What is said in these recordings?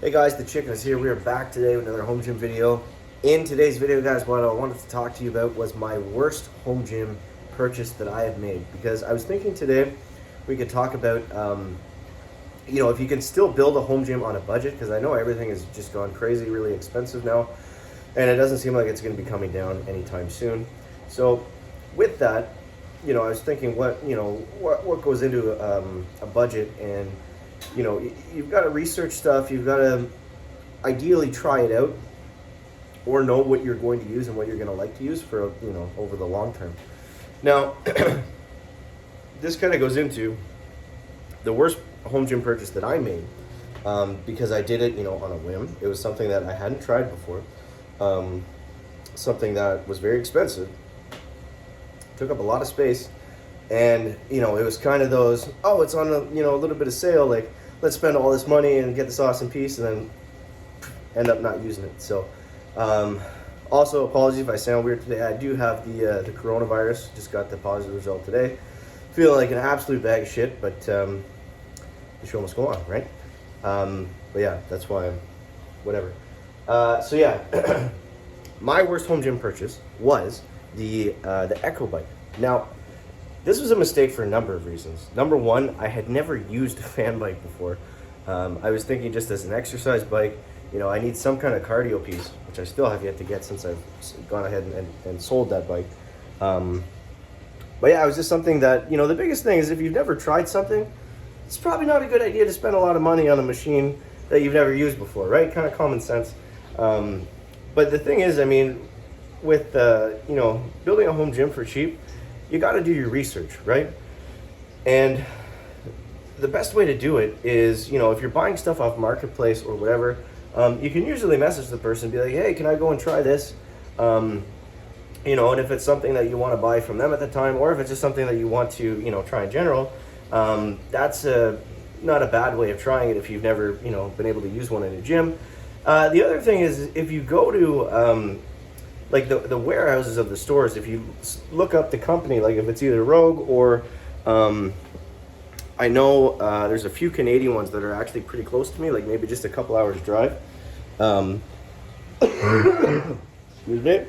Hey guys, the Chicken is here. We are back today with another home gym video. In today's video, guys, what I wanted to talk to you about was my worst home gym purchase that I have made. Because I was thinking today we could talk about, if you can still build a home gym on a budget, because I know everything has just gone crazy, really expensive now, and it doesn't seem like it's going to be coming down anytime soon. So with that, I was thinking what goes into a budget, and you've got to research stuff. You've got to ideally try it out or know what you're going to use and what you're going to like to use for, over the long term. Now, this kind of goes into the worst home gym purchase that I made, because I did it, on a whim. It was something that I hadn't tried before, something that was very expensive, took up a lot of space, and it was kind of those, oh, it's on a little bit of sale, like let's spend all this money and get this awesome piece, and then end up not using it. So also apologies if I sound weird today. I do have the coronavirus. Just got the positive result today. Feeling like an absolute bag of shit, but the show must go on, right? But yeah, that's why I'm whatever. So yeah, my worst home gym purchase was the Echo Bike. Now, this was a mistake for a number of reasons. Number one, I had never used a fan bike before. I was thinking just as an exercise bike, I need some kind of cardio piece, which I still have yet to get since I've gone ahead and sold that bike. But yeah, it was just something that, the biggest thing is if you've never tried something, it's probably not a good idea to spend a lot of money on a machine that you've never used before, right? Kind of common sense. But the thing is, with, building a home gym for cheap, you got to do your research, right? And the best way to do it is, if you're buying stuff off Marketplace or whatever, you can usually message the person and be like, hey, can I go and try this? And if it's something that you want to buy from them at the time, or if it's just something that you want to, try in general, that's not a bad way of trying it if you've never, been able to use one in a gym. The other thing is, if you go to, like the warehouses of the stores, if you look up the company, like if it's either Rogue or I know there's a few Canadian ones that are actually pretty close to me, like maybe just a couple hours drive. Excuse me.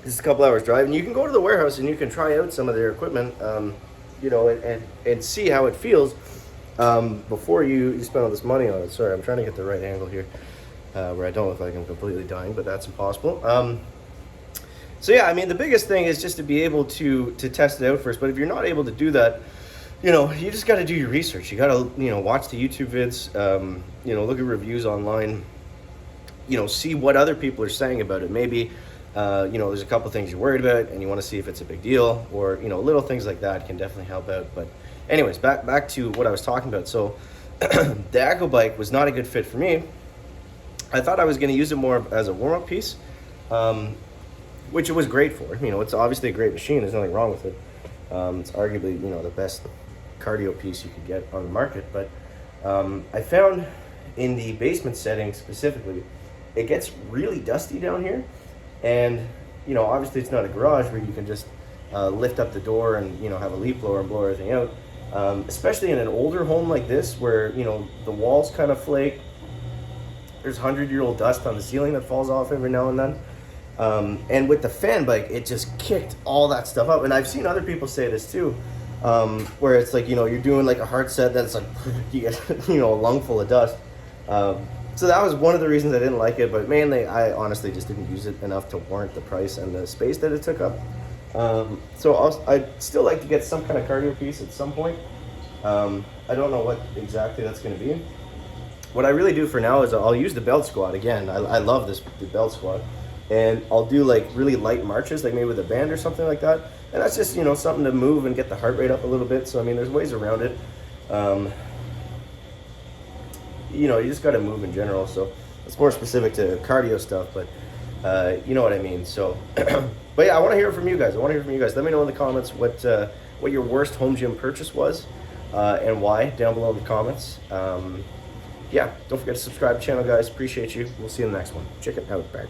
Just a couple hours drive, and you can go to the warehouse and you can try out some of their equipment, and see how it feels before you spend all this money on it. Sorry, I'm trying to get the right angle here, where I don't look like I'm completely dying, but that's impossible. So yeah, the biggest thing is just to be able to test it out first. But if you're not able to do that, you just got to do your research. You got to, watch the YouTube vids, look at reviews online, see what other people are saying about it. Maybe, there's a couple things you're worried about and you want to see if it's a big deal, or, little things like that can definitely help out. But anyways, back to what I was talking about. So the Echo Bike was not a good fit for me. I thought I was going to use it more as a warm-up piece, which it was great for. It's obviously a great machine. There's nothing wrong with it. It's arguably, the best cardio piece you could get on the market. But I found in the basement setting specifically, it gets really dusty down here. And, obviously it's not a garage where you can just lift up the door and, have a leaf blower and blow everything out. Especially in an older home like this where, the walls kind of flake. There's 100-year-old dust on the ceiling that falls off every now and then. And with the fan bike, it just kicked all that stuff up. And I've seen other people say this too, where it's like, you're doing like a hard set that's like, you get, a lung full of dust. So that was one of the reasons I didn't like it, but mainly I honestly just didn't use it enough to warrant the price and the space that it took up. So I'd still like to get some kind of cardio piece at some point. I don't know what exactly that's going to be. What I really do for now is I'll use the belt squat again. I love the belt squat. And I'll do like really light marches, like maybe with a band or something like that. And that's just, something to move and get the heart rate up a little bit. So, there's ways around it. You just got to move in general. So it's more specific to cardio stuff, but you know what I mean. So, but yeah, I want to hear from you guys. Let me know in the comments what your worst home gym purchase was and why down below in the comments. Yeah, don't forget to subscribe to the channel, guys. Appreciate you. We'll see you in the next one. Chicken out, back.